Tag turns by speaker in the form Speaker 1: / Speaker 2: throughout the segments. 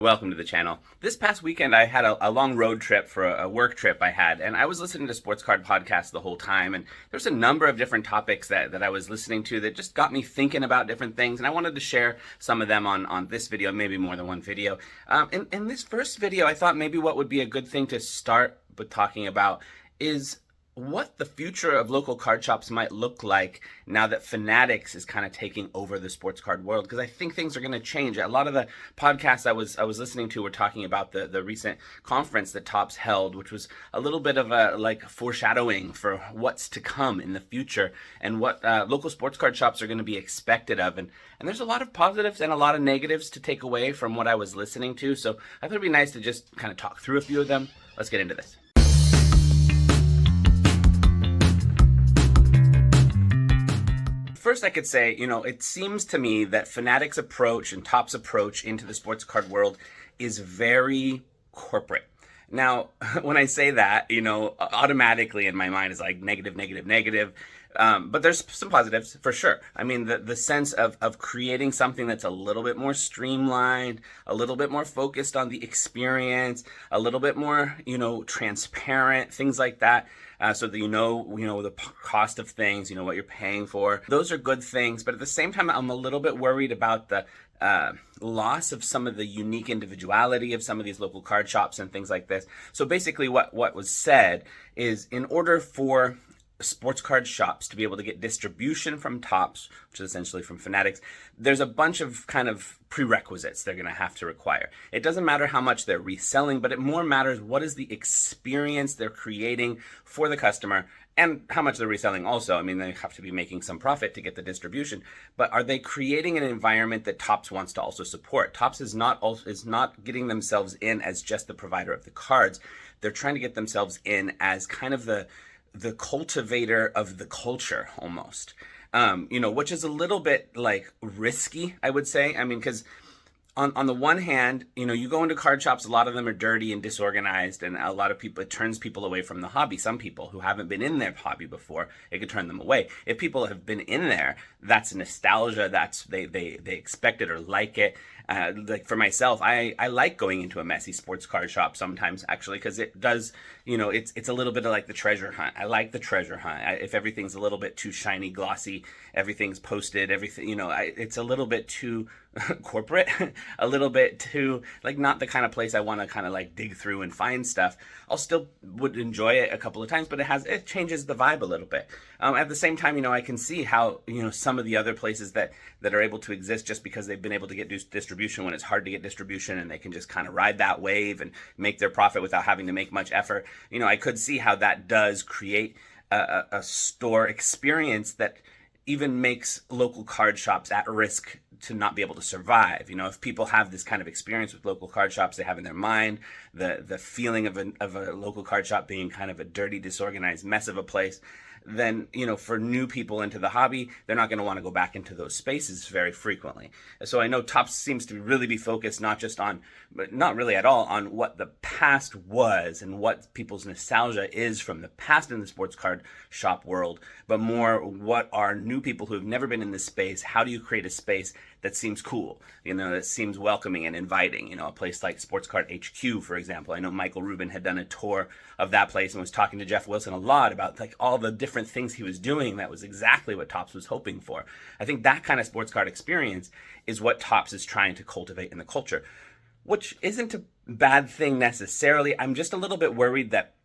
Speaker 1: Welcome to the channel. This past weekend, I had a long road trip for a work trip I had, and I was listening to Sports Card podcasts the whole time, and there's a number of different topics that I was listening to that just got me thinking about different things, and I wanted to share some of them on this video, maybe more than one video. In this first video, I thought maybe what would be a good thing to start with talking about is what the future of local card shops might look like now that Fanatics is kind of taking over the sports card world, because I think things are going to change. A lot of the podcasts I was listening to were talking about the recent conference that Topps held, which was a little bit of a foreshadowing for what's to come in the future and what local sports card shops are going to be expected of. And there's a lot of positives and a lot of negatives to take away from what I was listening to. So I thought it'd be nice to just kind of talk through a few of them. Let's get into this. First, I could say, it seems to me that Fanatics' approach and Topps' approach into the sports card world is very corporate. Now, when I say that, automatically in my mind is like negative, negative, negative. But there's some positives for sure. I mean, the sense of creating something that's a little bit more streamlined, a little bit more focused on the experience, a little bit more, transparent, things like that. So that the cost of things, what you're paying for. Those are good things, but at the same time, I'm a little bit worried about the loss of some of the unique individuality of some of these local card shops and things like this. So basically what was said is, in order for sports card shops to be able to get distribution from Topps, which is essentially from Fanatics, there's a bunch of kind of prerequisites they're going to have to require. It doesn't matter how much they're reselling, but it more matters what is the experience they're creating for the customer and how much they're reselling also. I mean, they have to be making some profit to get the distribution, but are they creating an environment that Topps wants to also support? Topps is not getting themselves in as just the provider of the cards. They're trying to get themselves in as kind of the cultivator of the culture almost, which is a little bit like risky, I would say. I mean, because on the one hand, you go into card shops, a lot of them are dirty and disorganized, and a lot of people, it turns people away from the hobby. Some people who haven't been in their hobby before, it could turn them away. If people have been in there, that's nostalgia, that's they expect it or like it. Like for myself, I like going into a messy sports card shop sometimes, actually, because it does, it's a little bit of like the treasure hunt. I like the treasure hunt. If everything's a little bit too shiny, glossy, everything's posted, everything, it's a little bit too corporate, a little bit too, like, not the kind of place I want to kind of like dig through and find stuff. I'll still would enjoy it a couple of times, but it changes the vibe a little bit. At the same time, I can see how, some of the other places that are able to exist just because they've been able to get distribution when it's hard to get distribution, and they can just kind of ride that wave and make their profit without having to make much effort. I could see how that does create a store experience that even makes local card shops at risk to not be able to survive. If people have this kind of experience with local card shops, they have in their mind the feeling of a local card shop being kind of a dirty, disorganized mess of a place, then, for new people into the hobby, they're not going to want to go back into those spaces very frequently. So I know Topps seems to really be focused but not really at all, on what the past was and what people's nostalgia is from the past in the sports card shop world, but more what are new people who have never been in this space. How do you create a space that seems cool, that seems welcoming and inviting? A place like Sports Card HQ, for example. I know Michael Rubin had done a tour of that place and was talking to Jeff Wilson a lot about like all the different things he was doing. That was exactly what Topps was hoping for. I think that kind of sports card experience is what Topps is trying to cultivate in the culture, which isn't a bad thing necessarily. I'm just a little bit worried that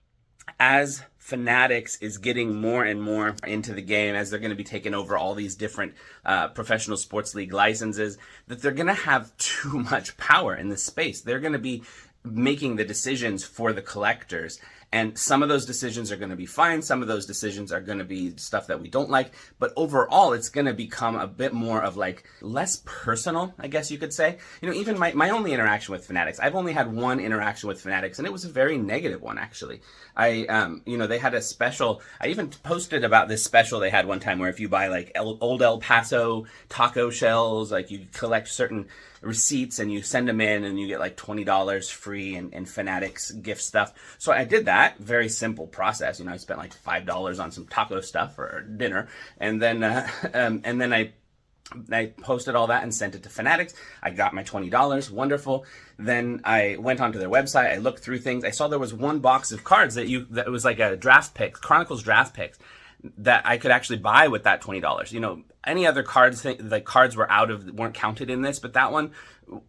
Speaker 1: as Fanatics is getting more and more into the game, as they're going to be taking over all these different professional sports league licenses, that they're going to have too much power in this space. They're going to be making the decisions for the collectors. And some of those decisions are going to be fine. Some of those decisions are going to be stuff that we don't like. But overall, it's going to become a bit more of like less personal, I guess you could say. Even my only interaction with Fanatics, I've only had one interaction with Fanatics, and it was a very negative one, actually. They had a special. I even posted about this special they had one time where if you buy like old El Paso taco shells, like you collect certain receipts and you send them in and you get like $20 free and Fanatics gift stuff. So I did that. Very simple process. I spent like $5 on some taco stuff for dinner, and then I I posted all that and sent it to Fanatics. I got my $20. Wonderful. Then I went onto their website. I looked through things. I saw there was one box of cards that was like a draft pick, Chronicles draft picks, that I could actually buy with that $20. Any other cards, the cards weren't counted in this, but that one,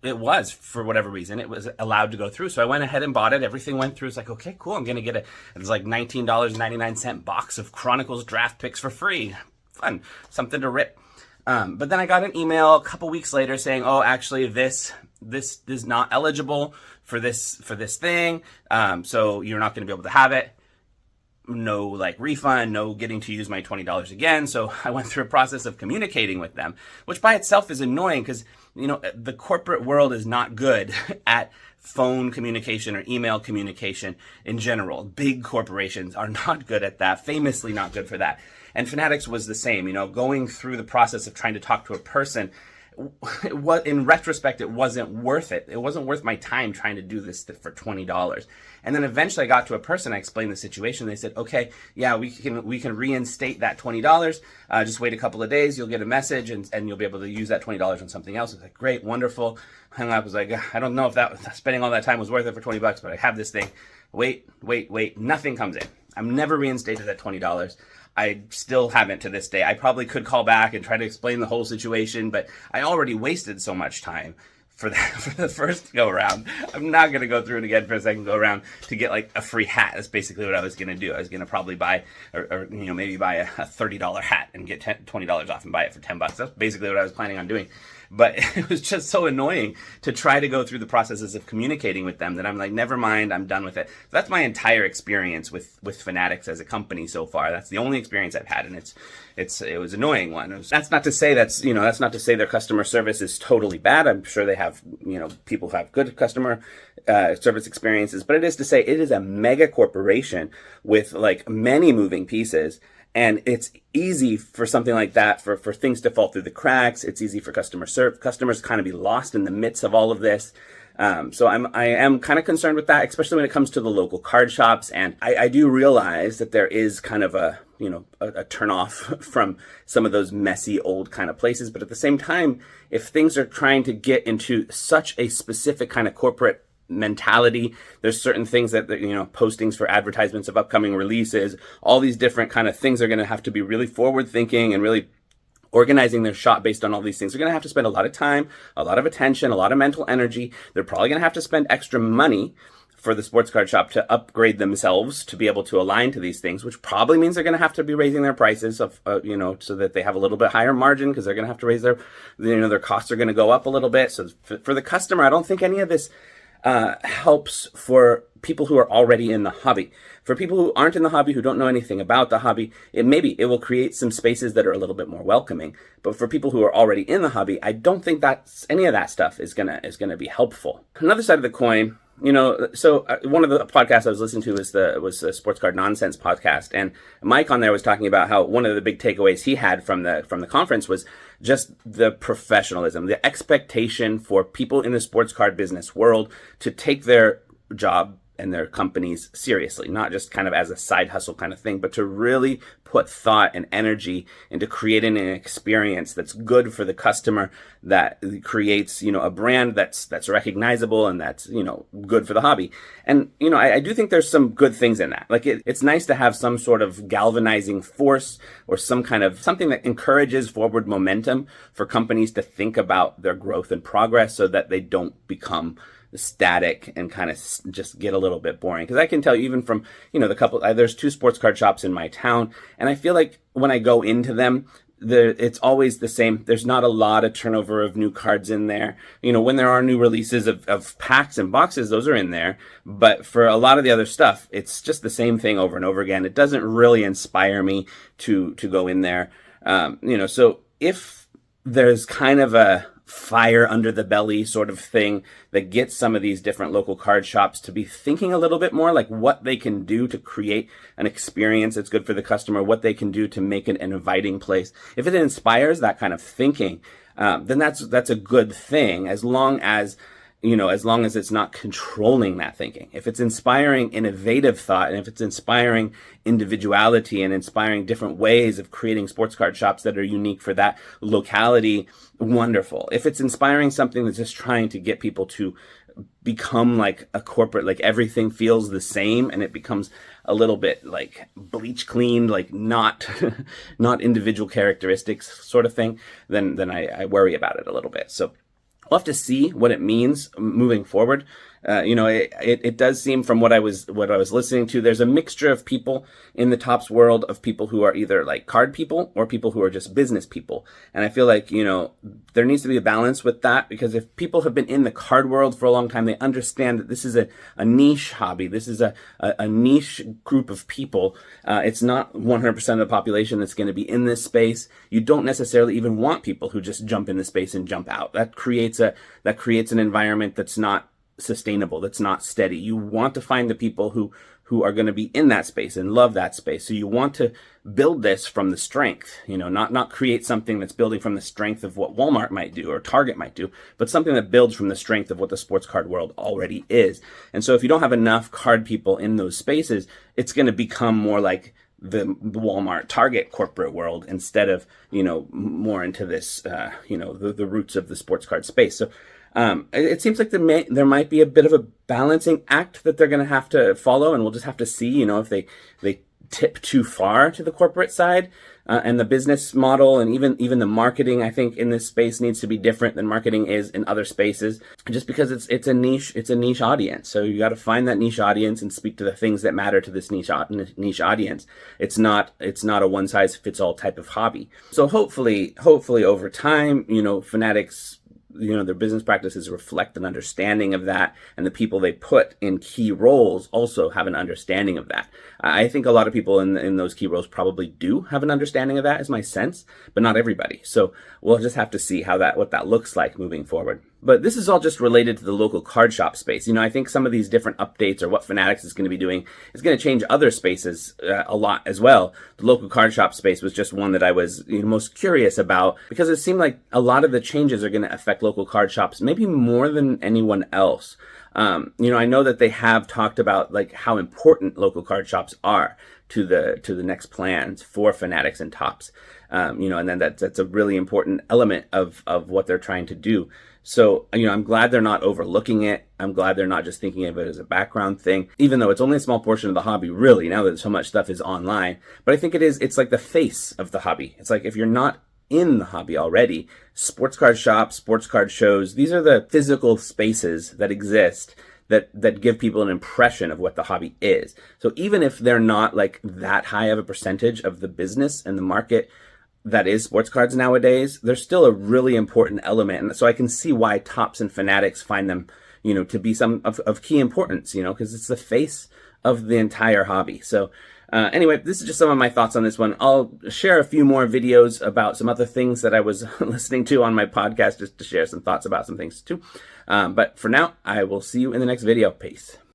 Speaker 1: it was, for whatever reason, it was allowed to go through. So I went ahead and bought it. Everything went through. It's like, okay, cool. I'm going to get it's like $19.99 box of Chronicles draft picks for free. Fun. Something to rip. But then I got an email a couple weeks later saying, oh, actually this is not eligible for this thing. So you're not going to be able to have it. No refund, no getting to use my $20 again. So I went through a process of communicating with them, which by itself is annoying because, the corporate world is not good at phone communication or email communication in general. Big corporations are not good at that, famously not good for that. And Fanatics was the same, going through the process of trying to talk to a person. In retrospect, it wasn't worth it. It wasn't worth my time trying to do this for $20. And then eventually I got to a person, I explained the situation. They said, okay, yeah, we can reinstate that $20. Just wait a couple of days, you'll get a message and you'll be able to use that $20 on something else. I was like, great, wonderful. Hung up, I was like, I don't know if spending all that time was worth it for $20, but I have this thing. Wait, nothing comes in. I'm never reinstated that $20. I still haven't to this day. I probably could call back and try to explain the whole situation, but I already wasted so much time for the first go around. I'm not going to go through it again for a second go around to get a free hat. That's basically what I was going to do. I was going to probably buy, or maybe buy a $30 hat and get $20 off and buy it for $10. That's basically what I was planning on doing. But it was just so annoying to try to go through the processes of communicating with them that I'm like, never mind, I'm done with it. So that's my entire experience with Fanatics as a company so far. That's the only experience I've had, and it was an annoying one. That's not to say that's not to say their customer service is totally bad. I'm sure they have, people have good customer service experiences, but it is to say it is a mega corporation with many moving pieces. And it's easy for something like that, for things to fall through the cracks. It's easy for customers kind of be lost in the midst of all of this. So I am kind of concerned with that, especially when it comes to the local card shops. And I do realize that there is kind of a turnoff from some of those messy old kind of places. But at the same time, if things are trying to get into such a specific kind of corporate mentality, there's certain things that postings for advertisements of upcoming releases, all these different kind of things are going to have to be really forward thinking and really organizing their shop based on all these things. They're going to have to spend a lot of time, a lot of attention, a lot of mental energy. They're probably going to have to spend extra money for the sports card shop to upgrade themselves to be able to align to these things, which probably means they're going to have to be raising their prices of, so that they have a little bit higher margin, because they're going to have to raise their costs are going to go up a little bit. So for the customer, I don't think any of this helps for people who are already in the hobby. For people who aren't in the hobby, who don't know anything about the hobby, it will create some spaces that are a little bit more welcoming. But for people who are already in the hobby, I don't think any of that stuff is gonna be helpful. Another side of the coin, so one of the podcasts I was listening to was the Sports Card Nonsense podcast, and Mike on there was talking about how one of the big takeaways he had from the conference was just the professionalism, the expectation for people in the sports card business world to take their job and their companies seriously, not just kind of as a side hustle kind of thing, but to really put thought and energy into creating an experience that's good for the customer, that creates, a brand that's recognizable and that's, good for the hobby. And, I do think there's some good things in that. It's nice to have some sort of galvanizing force or some kind of something that encourages forward momentum for companies to think about their growth and progress so that they don't become static and kind of just get a little bit boring. Because I can tell you, even from there's 2 sports card shops in my town, and I feel like when I go into them, it's always the same. There's not a lot of turnover of new cards in there. When there are new releases of packs and boxes, those are in there. But for a lot of the other stuff, it's just the same thing over and over again. It doesn't really inspire me to go in there. So if there's kind of a fire under the belly sort of thing that gets some of these different local card shops to be thinking a little bit more like what they can do to create an experience that's good for the customer, what they can do to make it an inviting place. If it inspires that kind of thinking, then that's a good thing, as long as as long as it's not controlling that thinking. If it's inspiring innovative thought, and if it's inspiring individuality and inspiring different ways of creating sports card shops that are unique for that locality, wonderful. If it's inspiring something that's just trying to get people to become like a corporate, like everything feels the same and it becomes a little bit like bleach cleaned, like not not individual characteristics sort of thing, then I worry about it a little bit. So we'll have to see what it means moving forward. It does seem, from what I was listening to, there's a mixture of people in the Topps world, of people who are either like card people or people who are just business people. And I feel like, there needs to be a balance with that, because if people have been in the card world for a long time, they understand that this is a niche hobby. This is a niche group of people. It's not 100% of the population that's going to be in this space. You don't necessarily even want people who just jump in the space and jump out. That creates an environment that's not sustainable, that's not steady. You want to find the people who are going to be in that space and love that space. So you want to build this from the strength, not create something that's building from the strength of what Walmart might do or Target might do, but something that builds from the strength of what the sports card world already is. And so if you don't have enough card people in those spaces, it's going to become more like the Walmart Target corporate world, instead of, more into this, the roots of the sports card space. So it seems like there might be a bit of a balancing act that they're going to have to follow, and we'll just have to see, if they tip too far to the corporate side, and the business model, and even the marketing, I think, in this space needs to be different than marketing is in other spaces, just because it's a niche audience. So you got to find that niche audience and speak to the things that matter to this niche audience. It's not a one size fits all type of hobby. So hopefully over time, Fanatics, their business practices reflect an understanding of that, and the people they put in key roles also have an understanding of that. I think a lot of people in those key roles probably do have an understanding of that, is my sense, but not everybody. So we'll just have to see what that looks like moving forward. But this is all just related to the local card shop space. I think some of these different updates, or what Fanatics is going to be doing, is going to change other spaces a lot as well. The local card shop space was just one that I was most curious about, because it seemed like a lot of the changes are going to affect local card shops maybe more than anyone else. I know that they have talked about like how important local card shops are to the next plans for Fanatics and Topps. And then that's a really important element of what they're trying to do. So, I'm glad they're not overlooking it. I'm glad they're not just thinking of it as a background thing, even though it's only a small portion of the hobby, really, now that so much stuff is online. But I think it's like the face of the hobby. It's like, if you're not in the hobby already, sports card shops, sports card shows, these are the physical spaces that exist that give people an impression of what the hobby is. So even if they're not like that high of a percentage of the business and the market that is sports cards nowadays, they're still a really important element. And so I can see why Topps and Fanatics find them, to be some of key importance, because it's the face of the entire hobby. So anyway, this is just some of my thoughts on this one. I'll share a few more videos about some other things that I was listening to on my podcast, just to share some thoughts about some things too. But for now, I will see you in the next video. Peace.